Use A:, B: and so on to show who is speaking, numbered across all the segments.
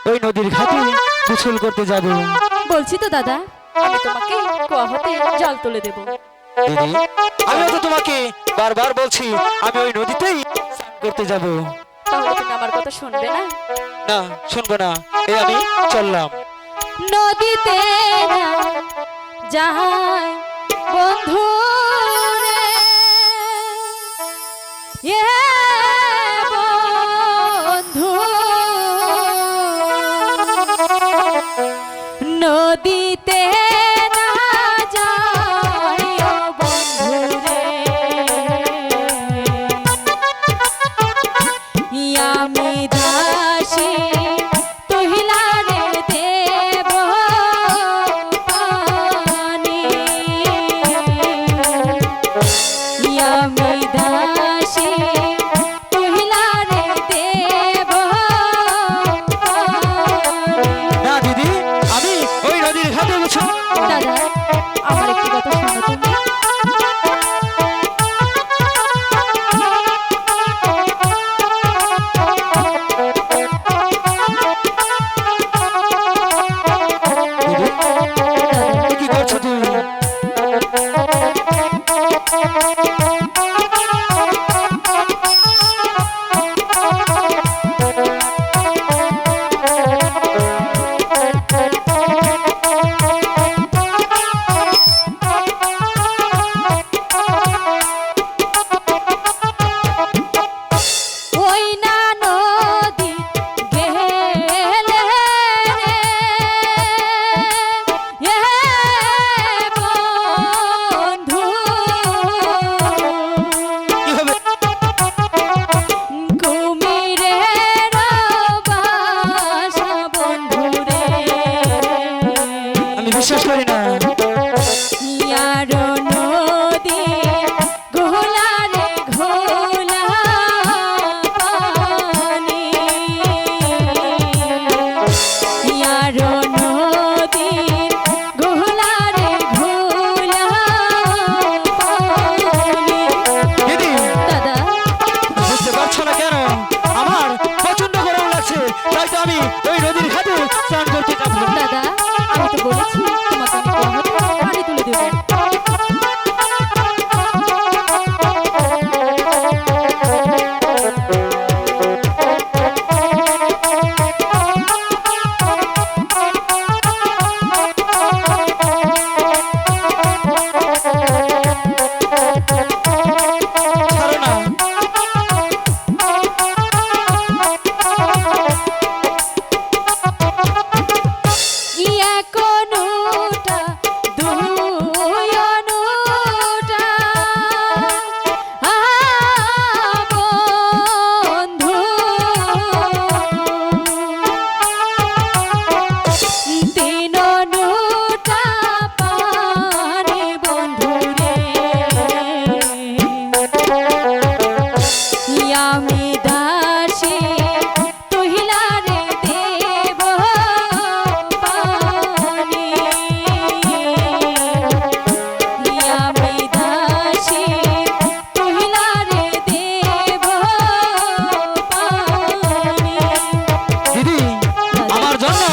A: ওই নদীর ঘাটে গোসল করতে যাব।
B: বলছি তো দাদা, আমি তোমাকে কুয়া হতে জল তুলে দেব।
A: দিদি, আমিও তো তোমাকে বারবার বলছি আমি ওই নদীতেই স্নান করতে যাব।
B: তাহলে তুমি আমার কথা শুনবে না?
A: না, শুনবো না। এই আমি চললাম।
B: নদীতে না যাই বন্ধু রে, এ বন্ধু, নদীতে না যাই ও বন্ধু রে, আমি দাসী তহিলা রে দেব পানি, আমি দাসী তহিলা রে দেব পানি।
A: না দিদি, আমি ওই নদীর ঘাটে গোসল।
B: দাদা, আমার একটি কথা শোনো তুমি।
A: দিদি, এ কি করছো তুমি?
B: ওই না নদী গেলে রে, এ বন্ধু,
A: কি হবে?
B: কুমিরের বাসা বন্ধু রে,
A: আমি বিশ্বাস করি না।
B: ইয়ার নদী ঘোলা রে ঘোলা পানি, ইয়ার নদী ঘোলা রে ঘোলা পানি।
A: দিদি,
B: দাদা,
A: বুঝতে পারছো না কেন? আমার প্রচন্ড গরম লাগছে, তাই তো আমি ওই নদীর ঘাটে স্নান করতে যাব।
B: দাদা, আমি তো বলেছি তোমাকে আমি কুয়া হতে পানি তুলে দেবো।
A: ছাড়ো না।
B: ইয়া কোনুটা দুই অনুটা বন্ধু, তিন অনুটা পানি বন্ধু রে, আমি দাসী তহিলা রে দেব পানি, আমি দাসী তহিলা রে দেব পানি।
A: দিদি, আমার জন্য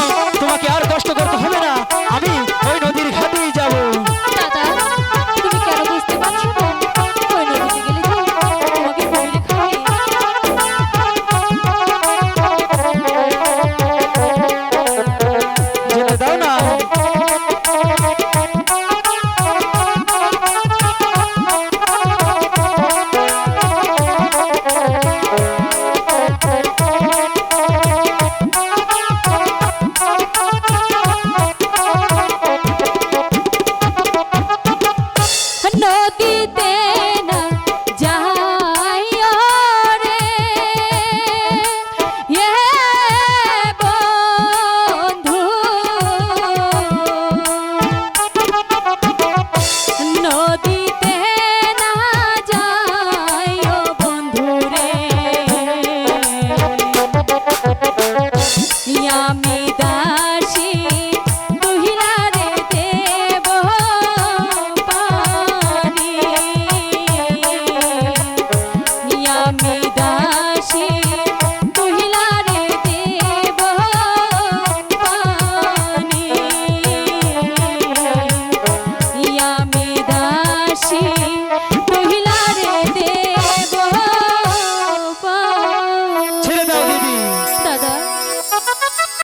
A: তোমাকে আর কষ্ট করতে হবে না। আমি ওই নদীর ঘাটেই যাব।
B: দাদা, তুমি কেন বুঝতে পারছো না? ওই নদীতে গেলে তো তোমাকে কুমিরে খাবে।
A: যেতে দাও না।
B: নদীতে না যাই রে, এ বন্ধু, নদীতে না যাই বন্ধু রে, আমি